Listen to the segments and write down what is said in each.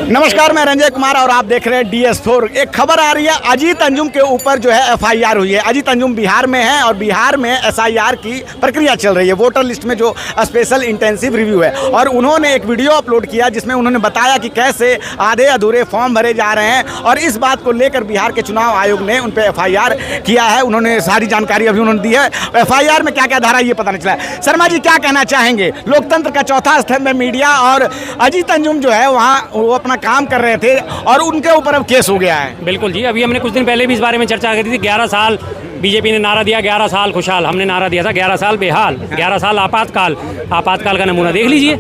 नमस्कार, मैं रंजय कुमार और आप देख रहे हैं DS4। एक खबर आ रही है, अजीत अंजुम के ऊपर जो है FIR हुई है। अजीत अंजुम बिहार में है और बिहार में SIR की प्रक्रिया चल रही है, वोटर लिस्ट में जो स्पेशल इंटेंसिव रिव्यू है। और उन्होंने एक वीडियो अपलोड किया जिसमें उन्होंने बताया कि कैसे आधे अधूरे फॉर्म भरे जा रहे हैं और इस बात को लेकर बिहार के चुनाव आयोग ने उन पर FIR किया है। उन्होंने सारी जानकारी अभी उन्होंने दी है। FIR में क्या क्या धारा ये पता नहीं चला है। शर्मा जी क्या कहना चाहेंगे? लोकतंत्र का चौथा स्तंभ है मीडिया और अजीत अंजुम जो है वहाँ वो अपना काम कर रहे थे और उनके ऊपर अब केस हो गया है। बिल्कुल जी, अभी हमने कुछ दिन पहले भी इस बारे में चर्चा करी थी। 11 साल बीजेपी ने नारा दिया, 11 साल खुशहाल। हमने नारा दिया था 11 साल बेहाल, 11 साल आपातकाल। आपातकाल का नमूना देख लीजिए,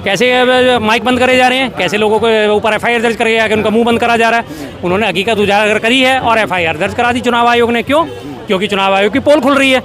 कैसे माइक बंद करे जा रहे हैं, कैसे लोगों के ऊपर FIR दर्ज करे जा रहे हैं, उनका मुंह बंद करा जा रहा है। उन्होंने हकीकत उजागर करी है और FIR दर्ज करा दी चुनाव आयोग ने। क्यों? क्योंकि चुनाव आयोग की पोल खुल रही है।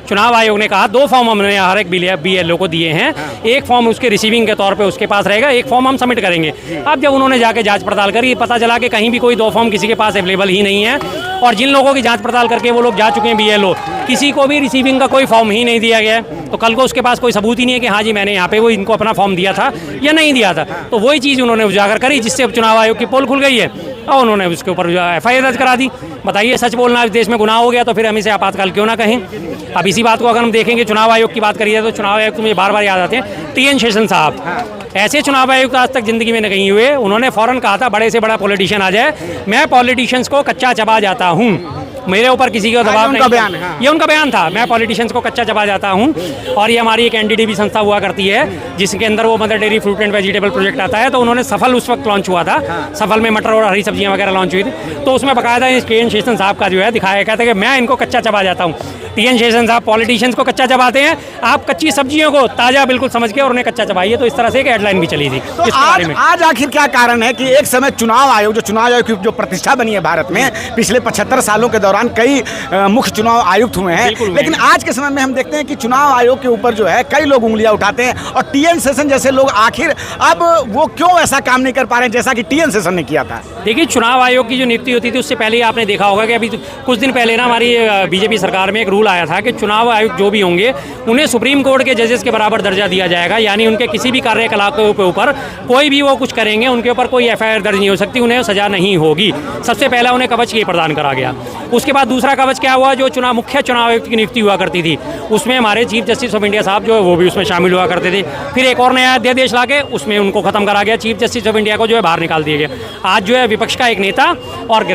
चुनाव आयोग ने कहा 2 फॉर्म हमने हर एक BLO को दिए हैं। एक फॉर्म उसके रिसीविंग के तौर पे उसके पास रहेगा, एक फॉर्म हम सबमिट करेंगे। अब जब उन्होंने जाके जांच पड़ताल करी, पता चला कि कहीं भी कोई 2 फॉर्म किसी के पास अवेलेबल ही नहीं है और जिन लोगों की जांच पड़ताल करके वो लोग जा चुके हैं BLO, किसी को भी रिसीविंग का कोई फॉर्म ही नहीं दिया गया है। तो कल को उसके पास कोई सबूत ही नहीं है कि हाँ जी मैंने यहाँ पे वो इनको अपना फॉर्म दिया था या नहीं दिया था। तो वही चीज़ उन्होंने उजागर करी जिससे अब चुनाव आयोग की पोल खुल गई है और उन्होंने उसके ऊपर FIR दर्ज करा दी। बताइए, सच बोलना इस देश में गुनाह हो गया तो फिर हम इसे आपातकाल क्यों ना कहें। अब इसी बात को अगर हम देखेंगे, चुनाव आयोग की बात करिए तो चुनाव आयोग तो मुझे बार बार याद आते हैं TN शेषन साहब। ऐसे चुनाव आयोग आज तक जिंदगी में नहीं हुए। उन्होंने फौरन कहा था बड़े से बड़ा पॉलिटिशियन आ जाए, मैं पॉलिटिशियंस को कच्चा चबा जाता हूँ, मेरे ऊपर किसी का दबाव नहीं। बयान है। ये उनका बयान था, मैं पॉलिटिशियंस को कच्चा चबा जाता हूँ। और ये हमारी एक NDDB संस्था हुआ करती है जिसके अंदर वो mother dairy fruit and vegetable project आता है। तो उन्होंने सफल उस वक्त लॉन्च हुआ था, सफल में मटर और हरी सब्जियां वगैरह लॉन्च हुई थी। तो उसमें बाकायदा TN शेषन साहब का जो है दिखाया गया था कि मैं इनको कच्चा चबा जाता हूँ। TN शेषन साहब पॉलिटिशियंस को कच्चा चबाते हैं, आप कच्ची सब्जियों को ताज़ा बिल्कुल समझ के और उन्हें कच्चा चबाइए। तो इस तरह से एक हेडलाइन भी चली थी। तो आज आखिर क्या कारण है कि एक समय चुनाव आयोग की जो प्रतिष्ठा बनी है भारत में, पिछले 75 सालों के दौरान कई मुख्य चुनाव आयुक्त हुए हैं, लेकिन आज के समय में हम देखते हैं कि चुनाव आयोग के ऊपर जो है कई लोग उंगलियां उठाते हैं और TN शेषन जैसे लोग आखिर अब वो क्यों ऐसा काम नहीं कर पा रहे हैं जैसा कि TN शेषन ने किया था? देखिए, चुनाव आयोग की जो नियुक्ति होती थी उससे पहले ही आपने देखा होगा कि अभी कुछ दिन पहले ना हमारी BJP सरकार में एक रूल आया था कि चुनाव आयुक्त जो भी होंगे उन्हें सुप्रीम कोर्ट के जजेस के बराबर दर्जा दिया जाएगा। यानी उनके किसी भी कार्यकलापों के ऊपर कोई भी वो कुछ करेंगे उनके ऊपर कोई FIR दर्ज नहीं हो सकती, उन्हें सजा नहीं होगी। सबसे पहला उन्हें कवच ये प्रदान करा गया। उसके बाद दूसरा कवच क्या हुआ, जो मुख्य चुनाव आयुक्त की नियुक्ति हुआ करती थी उसमें हमारे चीफ जस्टिस ऑफ इंडिया साहब जो है वो भी उसमें शामिल हुआ करते थे। फिर एक और नया अध्यादेश लाके उसमें उनको खत्म करा गया, चीफ जस्टिस ऑफ इंडिया को जो है बाहर निकाल दिया गया। आज जो है विपक्ष का एक नेता और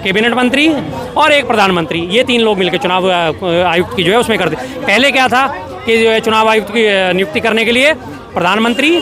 कैबिनेट मंत्री और एक प्रधानमंत्री, ये 3 लोग मिलकर चुनाव आयुक्त की जो है उसमें करते। पहले क्या था कि जो है चुनाव आयुक्त की नियुक्ति करने के लिए प्रधानमंत्री,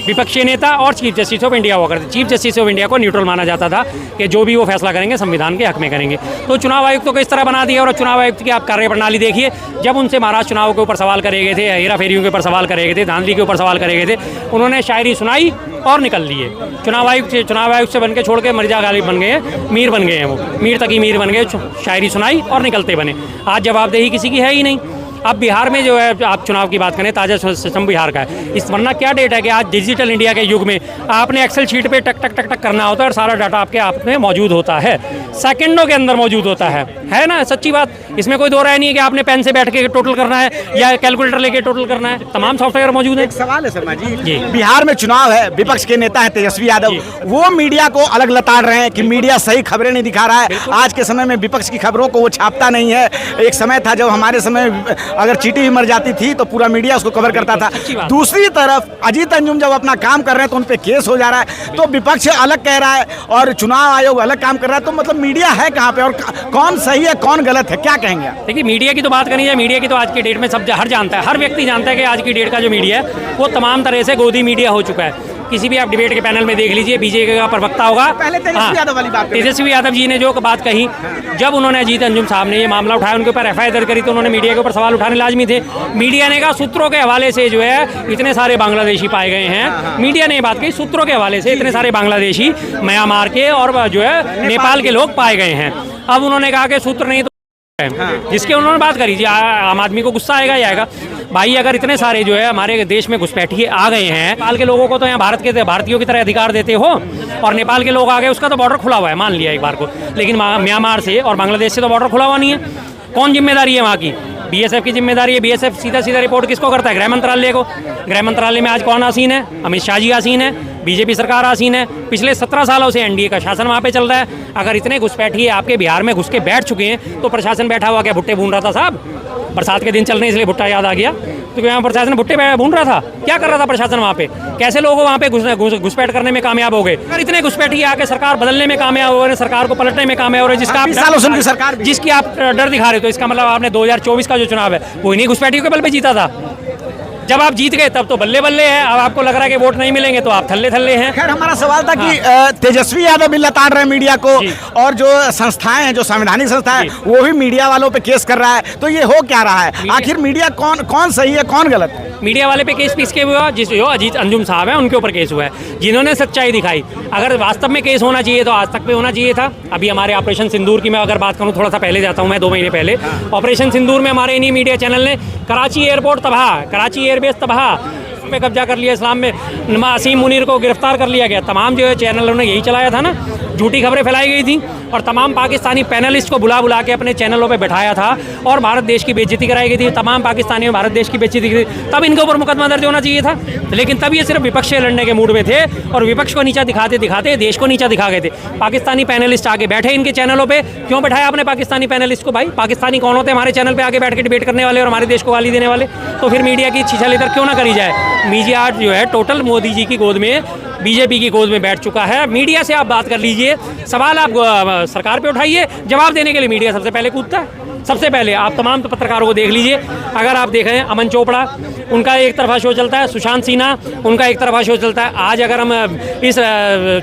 विपक्षी नेता और चीफ जस्टिस ऑफ इंडिया हुआ करते। चीफ जस्टिस ऑफ इंडिया को न्यूट्रल माना जाता था कि जो भी वो फैसला करेंगे संविधान के हक में करेंगे। तो चुनाव आयुक्तों को इस तरह बना दिया। और चुनाव आयुक्त की आप कार्यप्रणाली देखिए, जब उनसे महाराष्ट्र चुनाव के ऊपर सवाल करे गए थे, हेरा फेरियों के ऊपर सवाल करे गए थे, धांधली के ऊपर सवाल करे गए थे, उन्होंने शायरी सुनाई और निकल लिए। चुनाव आयुक्त से बन के छोड़ के मिर्जा गालिब बन गए, मीर बन गए हैं, वो मीर तक ही मीर बन गए, शायरी सुनाई और निकलते बने। आज जवाबदेही किसी की है ही नहीं। अब बिहार में जो है आप चुनाव की बात करें, ताज़ा सिस्टम बिहार का है। इस वरना क्या डेट है कि आज डिजिटल इंडिया के युग में आपने एक्सेल शीट पे टक टक टक टक करना होता है और सारा डाटा आपके आप में मौजूद होता है, सेकंडों के अंदर मौजूद होता है ना? सच्ची बात, इसमें कोई दो राय नहीं है कि आपने पेन से बैठ के टोटल करना है या कैलकुलेटर लेके टोटल करना है, तमाम सॉफ्टवेयर मौजूद है। एक सवाल है शर्मा जी, बिहार में चुनाव है, विपक्ष के नेता है तेजस्वी यादव, वो मीडिया को अलग लताड़ रहे हैं कि मीडिया सही खबरें नहीं दिखा रहा है। आज के समय में विपक्ष की खबरों को वो छापता नहीं है। एक समय था जब हमारे समय अगर चींटी भी मर जाती थी तो पूरा मीडिया उसको कवर करता था। दूसरी तरफ अजीत अंजुम जब अपना काम कर रहे हैं तो उन पे केस हो जा रहा है, तो विपक्ष अलग कह रहा है और चुनाव आयोग अलग काम कर रहा है। तो मतलब मीडिया है कहाँ पे और कौन सही है कौन गलत है, क्या कहेंगे? देखिए, मीडिया की तो बात करनी है, मीडिया की तो आज की डेट में सब हर जानता है, हर व्यक्ति जानता है कि आज की डेट का जो मीडिया है वो तमाम तरह से गोदी मीडिया हो चुका है। किसी भी आप डिबेट के पैनल में देख लीजिए, बीजेपी का प्रवक्ता होगा, पहले तेजस्वी यादव वाली बात, तेजस्वी यादव जी ने जो बात कही, जब उन्होंने अजीत अंजुम साहब ने ये मामला उठाया, उनके ऊपर FIR दर्ज करी, तो उन्होंने मीडिया के ऊपर सवाल उठाने लाजमी थे। मीडिया ने कहा सूत्रों के हवाले से जो है इतने सारे बांग्लादेशी पाए गए हैं। मीडिया ने बात कही सूत्रों के हवाले से इतने सारे बांग्लादेशी, म्यांमार के और जो है नेपाल के लोग पाए गए हैं। अब उन्होंने कहा कि सूत्र नहीं तो जिसके उन्होंने बात करी थी, आम आदमी को गुस्सा आएगा ही आएगा। भाई अगर इतने सारे जो है हमारे देश में घुसपैठिए आ गए हैं, नेपाल के लोगों को तो यहाँ भारतीयों की तरह अधिकार देते हो और नेपाल के लोग आ गए, उसका तो बॉर्डर खुला हुआ है, मान लिया एक बार को, लेकिन म्यांमार से और बांग्लादेश से तो बॉर्डर खुला हुआ नहीं है। कौन जिम्मेदारी है वहाँ की? बीएसएफ की जिम्मेदारी है। बीएसएफ सीधा सीधा रिपोर्ट किसको करता है? गृह मंत्रालय को। गृह मंत्रालय में आज कौन आसीन है? अमित शाह जी आसीन है। बीजेपी सरकार आसीन है, पिछले 17 सालों से एनडीए का शासन वहाँ पे चल रहा है। अगर इतने घुसपैठिए आपके बिहार में घुस के बैठ चुके हैं तो प्रशासन बैठा हुआ क्या भुट्टे भून रहा था साहब? बरसात के दिन चल रहे हैं इसलिए भुट्टा याद आ गया, तो यहाँ प्रशासन भुट्टे भून रहा था? क्या कर रहा था प्रशासन वहाँ पे? कैसे लोग वहाँ पे घुसपैठ करने में कामयाब हो गए? अगर इतने घुसपैठिए आके सरकार बदलने में कामयाब हो रहे, सरकार को पलटने में कामयाब हो रहे, जिसकी आप डर दिखा रहे हो, तो इसका मतलब आपने 2024 का जो चुनाव है वो इन्हीं घुसपैठियों के बल पे जीता था। जब आप जीत गए तब तो बल्ले बल्ले है, अब आपको लग रहा है कि वोट नहीं मिलेंगे तो आप थल्ले थल्ले हैं। खैर हमारा सवाल था कि तेजस्वी यादव भी लताड़ रहे हैं मीडिया को, और जो संस्थाएं हैं, जो संवैधानिक संस्थाएं, वो भी मीडिया वालों पे केस कर रहा है, तो ये हो क्या रहा है? आखिर मीडिया कौन सही है, कौन गलत है? मीडिया वाले पे केस किसके हुआ? जो अजीत अंजुम साहब हैं उनके ऊपर केस हुआ है, जिन्होंने सच्चाई दिखाई। अगर वास्तव में केस होना चाहिए तो आज तक पे होना चाहिए था। अभी हमारे ऑपरेशन सिंदूर की मैं अगर बात करूं, थोड़ा सा पहले जाता हूं मैं, 2 महीने पहले ऑपरेशन सिंदूर में हमारे इन्हीं मीडिया चैनल ने कराची एयरपोर्ट तबाह, कराची एयरबेस तबाह पे कब्जा कर लिया, इस्लाम में असीम मुनीर को गिरफ्तार कर लिया गया। तमाम जो है चैनलों ने यही चलाया था ना, झूठी खबरें फैलाई गई थी और तमाम पाकिस्तानी पैनलिस्ट को बुला बुला के अपने चैनलों पे बैठाया था और भारत देश की बेइज्जती कराई गई थी। तमाम पाकिस्तानियों भारत देश की बेइज्जती की, तब इनके ऊपर मुकदमा दर्ज होना चाहिए था। लेकिन तब ये सिर्फ विपक्ष से लड़ने के मूड में थे और विपक्ष को नीचा दिखाते दिखाते देश को नीचा दिखा गए थे। पाकिस्तानी पैनलिस्ट आके बैठे इनके चैनलों पर। क्यों बैठाया आपने पाकिस्तानी पैनलिस्ट को? भाई पाकिस्तानी कौन होते हैं हमारे चैनल पर आके बैठ के डिबेट करने वाले और हमारे देश को गाली देने वाले? तो फिर मीडिया की छीछा लेकर क्यों ना करी जाए? मीडिया जो है टोटल मोदी जी की गोद में, बीजेपी की गोद में बैठ चुका है। मीडिया से आप बात कर लीजिए, सवाल आप सरकार पे उठाइए, जवाब देने के लिए मीडिया सबसे पहले कूदता है। सबसे पहले आप तमाम पत्रकारों को देख लीजिए, अगर आप देखें अमन चोपड़ा, उनका एक तरफा शो चलता है, सुशांत सिन्हा, उनका एक तरफा शो चलता है। आज अगर हम इस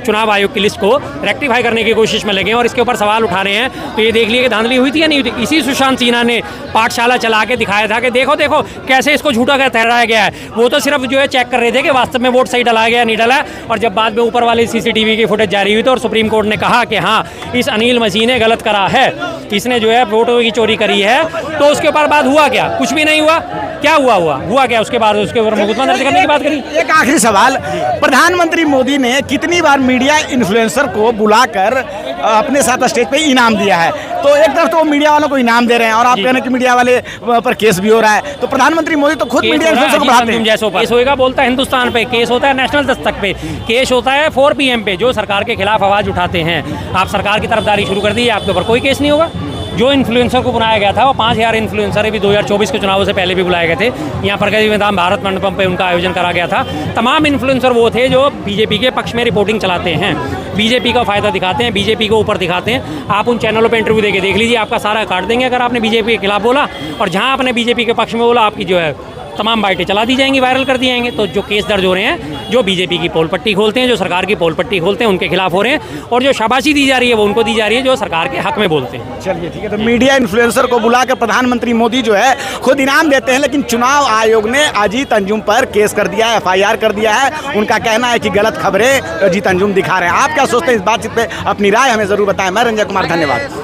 चुनाव आयोग की लिस्ट को रेक्टिफाई करने की कोशिश में लगे और इसके ऊपर सवाल उठा रहे हैं, तो ये देख लिए कि धांधली हुई थी या नहीं हुई थी। इसी सुशांत सिन्हा ने पाठशाला चला के दिखाया था कि देखो देखो कैसे इसको झूठा कर ठहराया गया है। वो तो सिर्फ जो है चेक कर रहे थे कि वास्तव में वोट सही डलाया गया नहीं डला, और जब बाद में ऊपर वाले CCTV की फुटेज जारी हुई तो और सुप्रीम कोर्ट ने कहा कि हाँ इस अनिल मसीह ने गलत करा है, इसने जो है वोटों की चोरी करी है, तो उसके ऊपर बाद हुआ क्या? कुछ भी नहीं हुआ। क्या हुआ क्या? उसके बाद उसके ऊपर मुकदमा दर्ज करने की बात करी। एक आखिरी सवाल, प्रधानमंत्री मोदी ने कितनी बार मीडिया इन्फ्लुएंसर को बुलाकर अपने साथ स्टेज पे इनाम दिया है? तो एक तरफ तो वो मीडिया वालों को इनाम दे रहे हैं और आप कह रहे हैं कि मीडिया वाले पर केस भी हो रहा है, तो प्रधानमंत्री मोदी तो खुद मीडिया इन्फ्लुएंसर को बुलाते हैं। जैसे केस होएगा बोलता है हिंदुस्तान पे, केस होता है नेशनल दस्तक पे, केस होता है 4 PM पे, जो सरकार के खिलाफ आवाज उठाते हैं। आप सरकार की तरफदारी शुरू कर दी, आपके ऊपर कोई केस नहीं होगा। जो इन्फ्लुएंसर को बुलाया गया था वो 5000 इन्फ्लुएंसर भी 2024 के चुनावों से पहले भी बुलाए गए थे। यहाँ प्रगति मैदान भारत मंडपम पे उनका आयोजन करा गया था। तमाम इन्फ्लुएंसर वो थे जो बीजेपी के पक्ष में रिपोर्टिंग चलाते हैं, बीजेपी का फायदा दिखाते हैं, बीजेपी को ऊपर दिखाते हैं। आप उन चैनलों पे इंटरव्यू देके देख लीजिए, आपका सारा काट देंगे अगर आपने बीजेपी के खिलाफ बोला, और जहाँ आपने बीजेपी के पक्ष में बोला आपकी जो है तमाम बाइटें चला दी जाएंगी, वायरल कर दी जाएंगे। तो जो केस दर्ज हो रहे हैं, जो बीजेपी की पोल पट्टी खोलते हैं, जो सरकार की पोल पट्टी खोलते हैं, उनके खिलाफ हो रहे हैं, और जो शाबाशी दी जा रही है वो उनको दी जा रही है जो सरकार के हक में बोलते हैं। चलिए ठीक है, तो मीडिया इन्फ्लुएंसर को बुलाकर प्रधानमंत्री मोदी जो है खुद इनाम देते हैं, लेकिन चुनाव आयोग ने अजीत अंजुम पर केस कर दिया है, FIR कर दिया है। उनका कहना है कि गलत खबरें अजीत अंजुम दिखा रहे हैं। आप क्या सोचते हैं इस बातचीत पे? अपनी राय हमें जरूर बताएं। मैं रंजय कुमार, धन्यवाद।